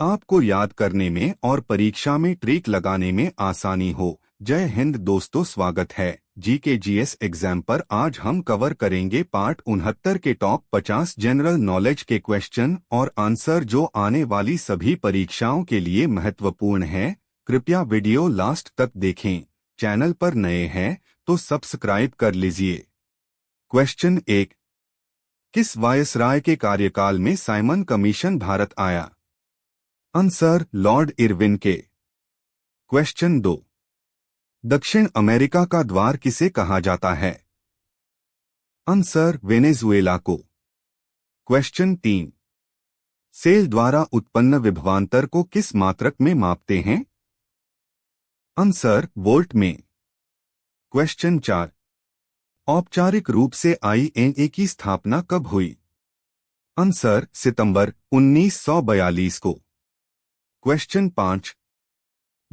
आपको याद करने में और परीक्षा में ट्रिक लगाने में आसानी हो। जय हिंद दोस्तों, स्वागत है GKGS एग्जाम पर। आज हम कवर करेंगे पार्ट 69 के टॉप 50 जनरल नॉलेज के क्वेश्चन और आंसर जो आने वाली सभी परीक्षाओं के लिए महत्वपूर्ण है। कृपया वीडियो लास्ट तक देखें। चैनल पर नए हैं तो सब्सक्राइब कर लीजिए। क्वेश्चन 1, किस वायसराय के कार्यकाल में साइमन कमीशन भारत आया? आंसर लॉर्ड इरविन के। क्वेश्चन 2, दक्षिण अमेरिका का द्वार किसे कहा जाता है? आंसर वेनेजुएला को। क्वेश्चन 3, सेल द्वारा उत्पन्न विभवांतर को किस मात्रक में मापते हैं? आंसर वोल्ट में। क्वेश्चन 4, औपचारिक रूप से INA की स्थापना कब हुई? आंसर सितंबर 1942 को। क्वेश्चन 5,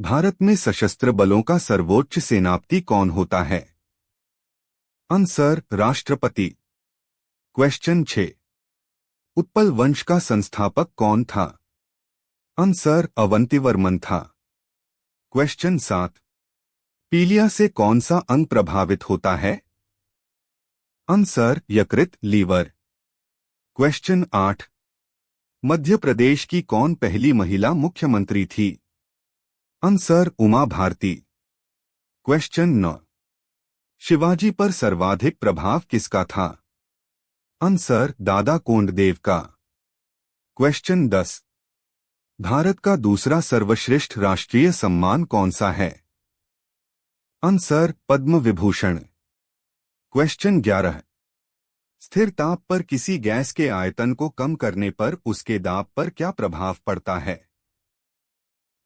भारत में सशस्त्र बलों का सर्वोच्च सेनापति कौन होता है? आंसर राष्ट्रपति। क्वेश्चन 6, उत्पल वंश का संस्थापक कौन था? आंसर अवंतिवर्मन था। क्वेश्चन 7, पीलिया से कौन सा अंग प्रभावित होता है? आंसर यकृत, लीवर। क्वेश्चन 8, मध्य प्रदेश की कौन पहली महिला मुख्यमंत्री थी? आंसर उमा भारती। क्वेश्चन 9, शिवाजी पर सर्वाधिक प्रभाव किसका था? आंसर दादा कोंडदेव का। क्वेश्चन 10, भारत का दूसरा सर्वश्रेष्ठ राष्ट्रीय सम्मान कौन सा है? आंसर पद्म विभूषण। क्वेश्चन 11, स्थिर ताप पर किसी गैस के आयतन को कम करने पर उसके दाब पर क्या प्रभाव पड़ता है?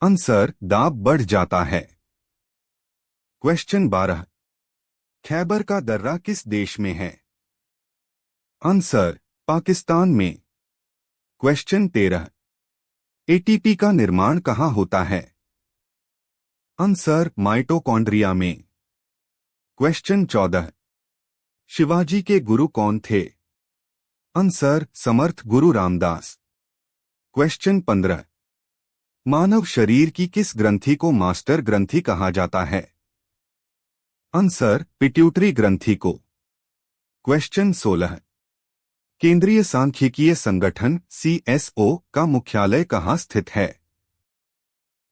आंसर दाब बढ़ जाता है। क्वेश्चन 12, खैबर का दर्रा किस देश में है? आंसर पाकिस्तान में। क्वेश्चन 13, ATP का निर्माण कहाँ होता है? आंसर माइटोकॉन्ड्रिया में। क्वेश्चन 14, शिवाजी के गुरु कौन थे? आंसर समर्थ गुरु रामदास। क्वेश्चन 15, मानव शरीर की किस ग्रंथि को मास्टर ग्रंथि कहा जाता है? आंसर पिट्यूटरी ग्रंथि को। क्वेश्चन 16, केंद्रीय सांख्यिकीय संगठन CSO का मुख्यालय कहाँ स्थित है?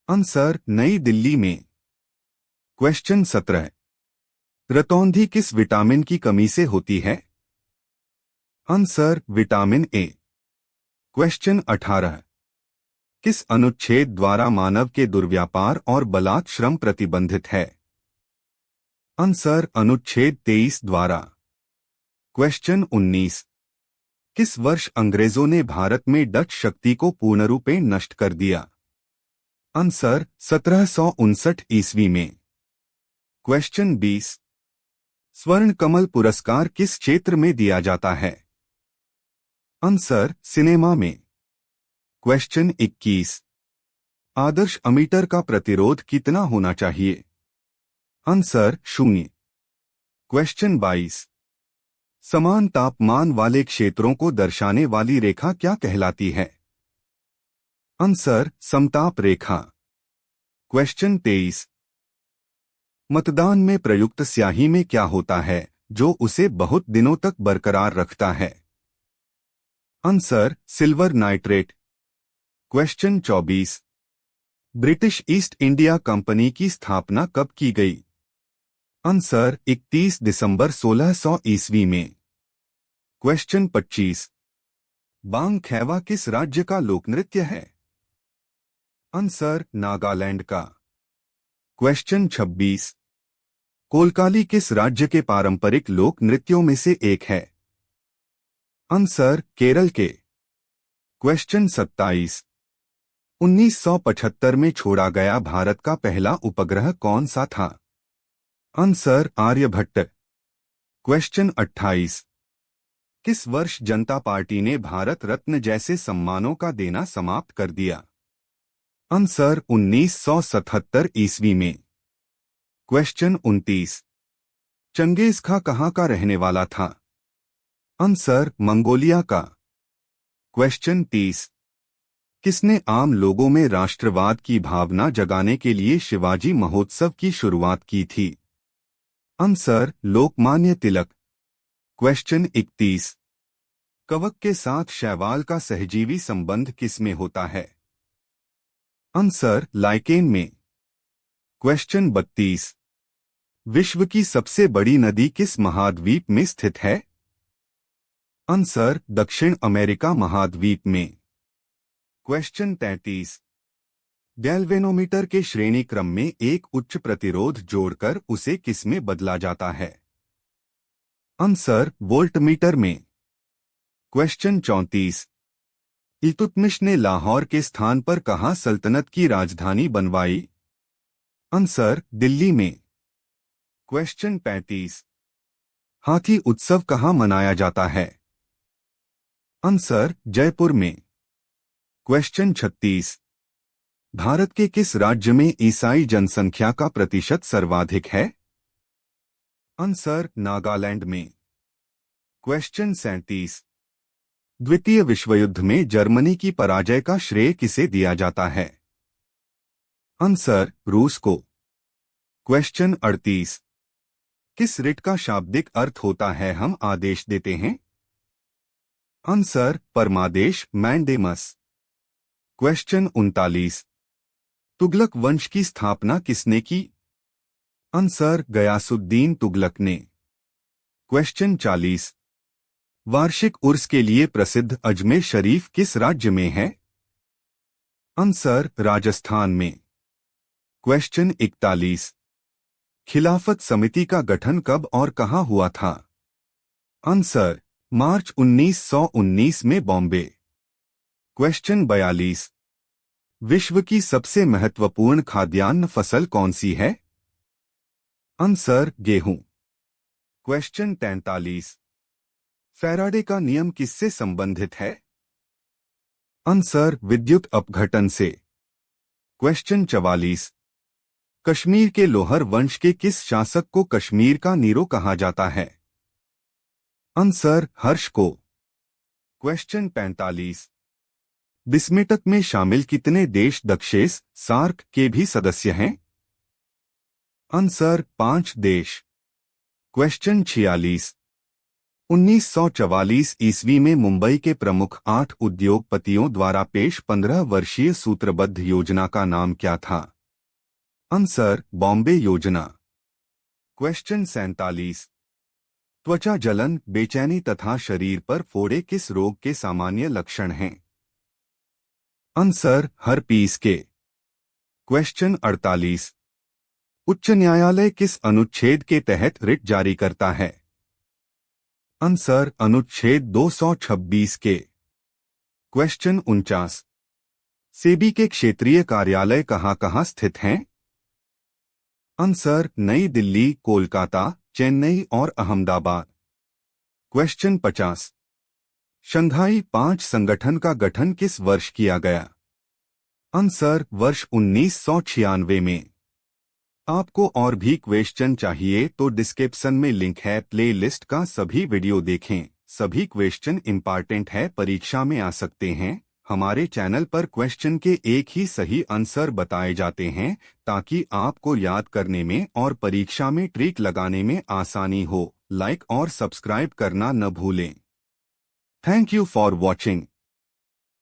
आंसर नई दिल्ली में। क्वेश्चन 17, रतौंधी किस विटामिन की कमी से होती है? Answer vitamin A। क्वेश्चन 18, किस अनुच्छेद द्वारा मानव के दुर्व्यापार और बलात् श्रम प्रतिबंधित है? आंसर अनुच्छेद 23 द्वारा। क्वेश्चन 19, किस वर्ष अंग्रेजों ने भारत में डच शक्ति को पूर्णरूपे नष्ट कर दिया? आंसर 1759 ईस्वी में। क्वेश्चन 20, स्वर्ण कमल पुरस्कार किस क्षेत्र में दिया जाता है? आंसर सिनेमा में। क्वेश्चन 21, आदर्श अमीटर का प्रतिरोध कितना होना चाहिए? आंसर 0। क्वेश्चन 22, समान तापमान वाले क्षेत्रों को दर्शाने वाली रेखा क्या कहलाती है? आंसर समताप रेखा। क्वेश्चन 23, मतदान में प्रयुक्त स्याही में क्या होता है जो उसे बहुत दिनों तक बरकरार रखता है? Answer silver nitrate. Question 24, British east India company की स्थापना कब की गई? आंसर 31 दिसंबर 1600 ईस्वी में। क्वेश्चन 25, बांग खैवा किस राज्य का लोकनृत्य है? आंसर नागालैंड का। क्वेश्चन 26, कोलकाली किस राज्य के पारंपरिक लोक नृत्यों में से एक है? आंसर केरल के। क्वेश्चन 27, 1975 में छोड़ा गया भारत का पहला उपग्रह कौन सा था? आंसर आर्यभट्ट। क्वेश्चन 28, किस वर्ष जनता पार्टी ने भारत रत्न जैसे सम्मानों का देना समाप्त कर दिया? आंसर 1977 ईस्वी में। क्वेश्चन 29, चंगेज खां कहाँ का रहने वाला था? आंसर मंगोलिया का। क्वेश्चन 30, किसने आम लोगों में राष्ट्रवाद की भावना जगाने के लिए शिवाजी महोत्सव की शुरुआत की थी? आंसर लोकमान्य तिलक। क्वेश्चन 31। कवक के साथ शैवाल का सहजीवी संबंध किसमें होता है? आंसर लाइकेन में। क्वेश्चन 32। विश्व की सबसे बड़ी नदी किस महाद्वीप में स्थित है? आंसर दक्षिण अमेरिका महाद्वीप में। क्वेश्चन 33। गैल्वेनोमीटर के श्रेणी क्रम में एक उच्च प्रतिरोध जोड़कर उसे किसमें बदला जाता है? आंसर वोल्टमीटर में। क्वेश्चन 34। इल्तुतमिश ने लाहौर के स्थान पर कहाँ सल्तनत की राजधानी बनवाई? आंसर दिल्ली में। क्वेश्चन 35। हाथी उत्सव कहाँ मनाया जाता है? आंसर जयपुर में। क्वेश्चन 36। भारत के किस राज्य में ईसाई जनसंख्या का प्रतिशत सर्वाधिक है? आंसर नागालैंड में। क्वेश्चन 37। द्वितीय विश्वयुद्ध में जर्मनी की पराजय का श्रेय किसे दिया जाता है? आंसर रूस को। क्वेश्चन 38। किस रिट का शाब्दिक अर्थ होता है हम आदेश देते हैं? आंसर परमादेश मैंडेमस। क्वेश्चन 39। तुगलक वंश की स्थापना किसने की? आंसर गयासुद्दीन तुगलक ने। क्वेश्चन 40। वार्षिक उर्स के लिए प्रसिद्ध अजमेर शरीफ किस राज्य में है? आंसर राजस्थान में। क्वेश्चन 41। खिलाफत समिति का गठन कब और कहां हुआ था? आंसर मार्च 1919 में बॉम्बे। क्वेश्चन 42। विश्व की सबसे महत्वपूर्ण खाद्यान्न फसल कौन सी है? आंसर गेहूं। क्वेश्चन 43। फैराडे का नियम किससे संबंधित है? आंसर विद्युत अपघटन से। क्वेश्चन 44। कश्मीर के लोहर वंश के किस शासक को कश्मीर का नीरो कहा जाता है? आंसर हर्ष को। क्वेश्चन 45। बिस्मेटक में शामिल कितने देश दक्षेस सार्क के भी सदस्य हैं? आंसर 5 देश। क्वेश्चन 46। 1944 ईस्वी में मुंबई के प्रमुख 8 उद्योगपतियों द्वारा पेश 15 वर्षीय सूत्रबद्ध योजना का नाम क्या था? आंसर बॉम्बे योजना। क्वेश्चन 47। त्वचा जलन, बेचैनी तथा शरीर पर फोड़े किस रोग के सामान्य लक्षण हैं? आंसर हर्पीस के। क्वेश्चन 48। उच्च न्यायालय किस अनुच्छेद के तहत रिट जारी करता है? आंसर अनुच्छेद 226 के। क्वेश्चन 49। सेबी के क्षेत्रीय कार्यालय कहाँ स्थित हैं? आंसर नई दिल्ली, कोलकाता, चेन्नई और अहमदाबाद। क्वेश्चन 50। शंघाई 5 संगठन का गठन किस वर्ष किया गया? आंसर वर्ष 1996 में। आपको और भी क्वेश्चन चाहिए तो डिस्क्रिप्शन में लिंक है, प्ले लिस्ट का सभी वीडियो देखें। सभी क्वेश्चन इंपॉर्टेंट है, परीक्षा में आ सकते हैं। हमारे चैनल पर क्वेश्चन के एक ही सही आंसर बताए जाते हैं ताकि आपको याद करने में और परीक्षा में ट्रिक लगाने में आसानी हो। लाइक और सब्सक्राइब करना न भूलें। Thank you for watching.